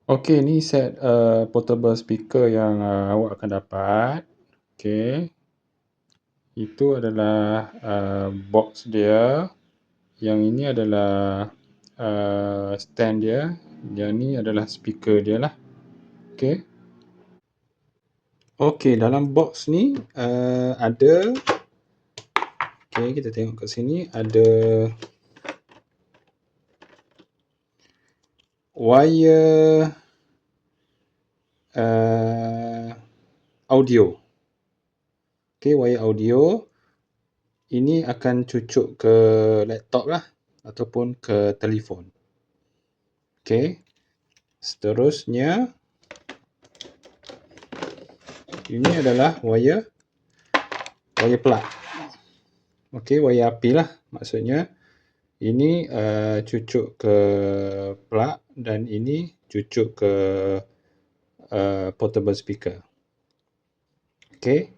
Okey, ni set portable speaker yang awak akan dapat. Okey, itu adalah box dia. Yang ini adalah stand dia. Yang ni adalah speaker dia lah. Okey. Okey, dalam box ni ada, okey, kita tengok kat sini ada wire audio. Okey, wire audio ini akan cucuk ke laptop lah ataupun ke telefon. Okey. Seterusnya ini adalah wire plug. Okey, wire api lah maksudnya. Ini cucuk ke plug dan ini cucuk ke portable speaker. Okey.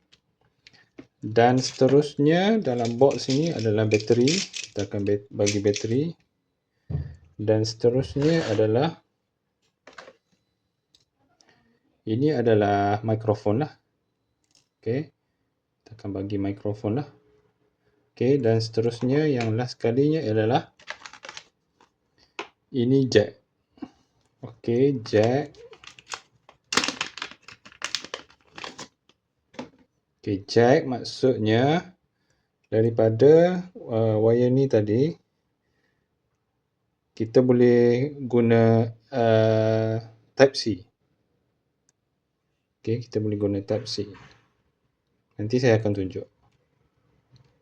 Dan seterusnya dalam box ini adalah bateri. Kita akan bagi bateri. Dan seterusnya adalah ini adalah mikrofon lah. Okey. Kita akan bagi mikrofon lah. Okey, dan seterusnya yang last kalinya adalah ini jack. Okey, jack. Okey, jack maksudnya daripada wire ni tadi kita boleh guna type C. Okey, kita boleh guna type C. Nanti saya akan tunjuk.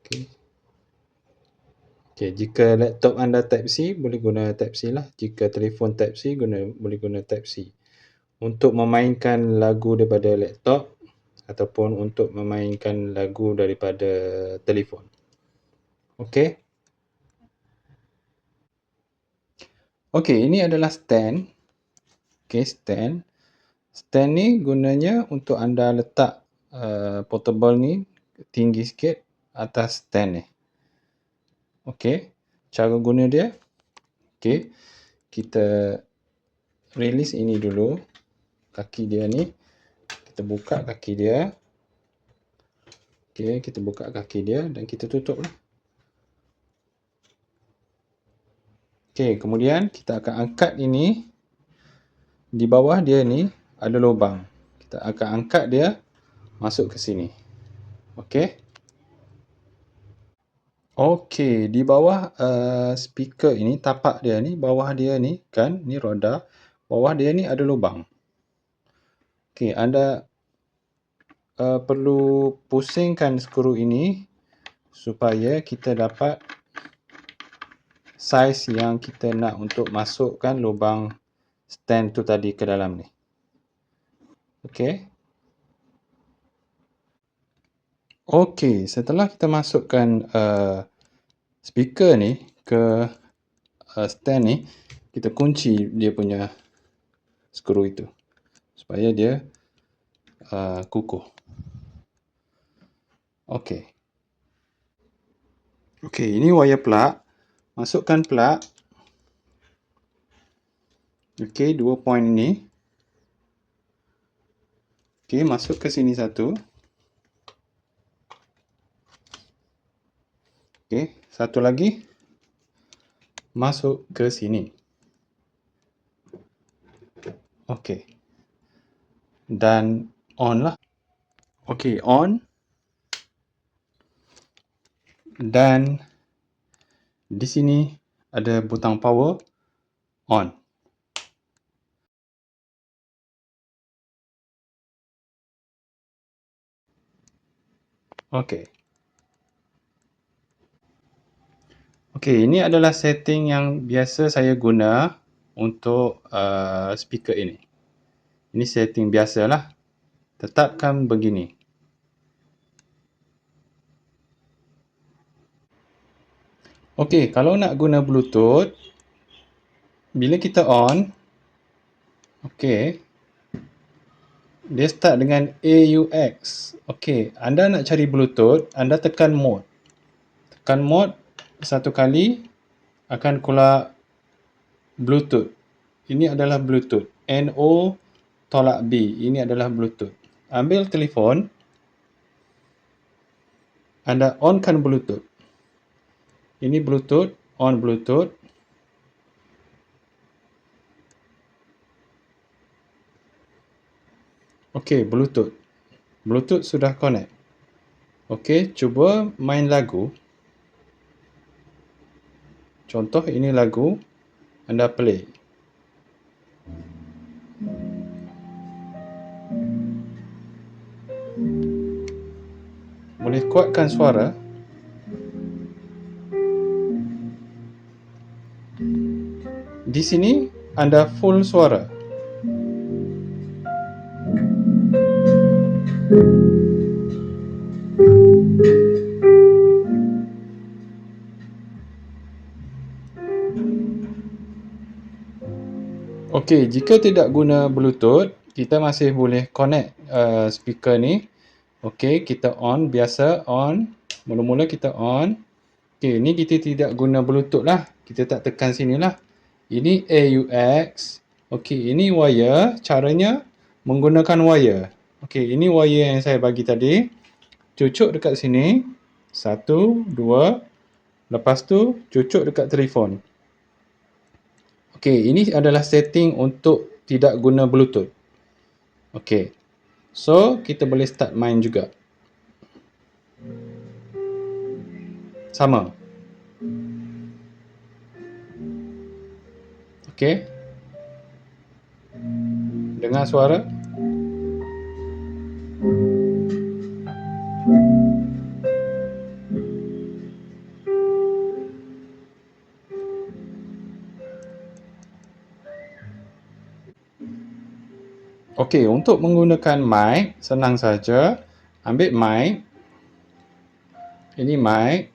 Okey. Okey, jika laptop anda type C boleh guna type C lah. Jika telefon type C boleh guna type C. Untuk memainkan lagu daripada laptop ataupun untuk memainkan lagu daripada telefon. Okey. Okey, ini adalah stand. Okey, stand. Stand ni gunanya untuk anda letak portable ni tinggi sikit atas stand ni. Okey, cara guna dia. Okey, kita release ini dulu. Kaki dia ni. Kita buka kaki dia. Okey, kita buka kaki dia dan kita tutup lah. Okey, kemudian kita akan angkat ini. Di bawah dia ni ada lubang. Kita akan angkat dia masuk ke sini. Okey. Okey, di bawah speaker ini, tapak dia ni, bawah dia ni kan, ni roda. Bawah dia ni ada lubang. Okey, anda perlu pusingkan skru ini supaya kita dapat saiz yang kita nak untuk masukkan lubang stand tu tadi ke dalam ni. Okey. Okey, setelah kita masukkan speaker ni ke stand ni, kita kunci dia punya skru itu supaya dia kukuh. Okey. Okey, ini wire plug. Masukkan plug. Okey, 2 point ni. Okey, masuk ke sini satu. Okey, satu lagi. Masuk ke sini. Okey. Dan on lah. Okey, on. Dan di sini ada butang power. On. Okey. Okey, ini adalah setting yang biasa saya guna untuk speaker ini. Ini setting biasalah. Tetapkan begini. Okey, kalau nak guna Bluetooth, bila kita on, okey, dia start dengan AUX. Okey, anda nak cari Bluetooth, anda tekan mode. Tekan mode satu kali, akan keluar Bluetooth. Ini adalah Bluetooth. NO tolak B. Ini adalah Bluetooth. Ambil telefon, anda onkan Bluetooth. Ini Bluetooth, on Bluetooth. Okey, Bluetooth. Bluetooth sudah connect. Okey, cuba main lagu. Contoh ini lagu, anda play. Boleh kuatkan suara. Di sini anda full suara. Okey, jika tidak guna Bluetooth, kita masih boleh connect speaker ni. Okey, kita on, biasa on. Mula-mula kita on. Okey, ni kita tidak guna Bluetooth lah. Kita tak tekan sini lah. Ini AUX. Okey, ini wire. Caranya menggunakan wire. Okey, ini wire yang saya bagi tadi. Cucuk dekat sini. 1, 2. Lepas tu, cucuk dekat telefon. Okey, ini adalah setting untuk tidak guna Bluetooth. Okey. So, kita boleh start main juga. Sama. Okey. Dengar suara. Okey, untuk menggunakan mic, senang saja. Ambil mic. Ini mic.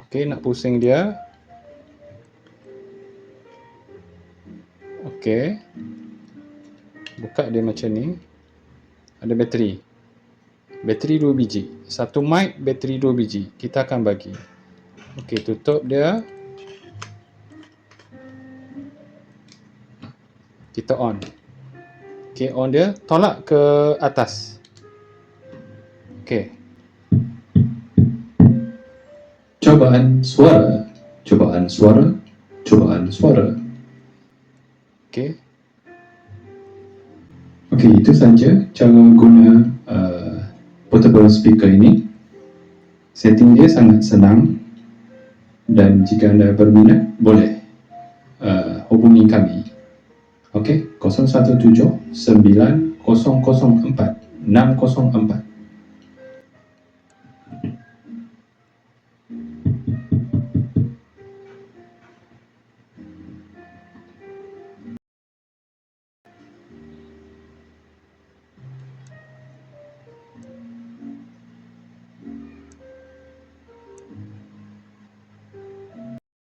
Okey, nak pusing dia. Okey. Buka dia macam ni. Ada bateri. Bateri 2 biji. Satu mic, bateri 2 biji. Kita akan bagi. Okey, tutup dia. Kita on. Okey, on dia. Tolak ke atas. Okey. Cubaan suara. Cubaan suara. Cubaan suara. Okey. Okey, itu saja cara guna portable speaker ini. Setting dia sangat senang. Dan jika anda berminat, boleh hubungi kami. Okey, 017 9004 604.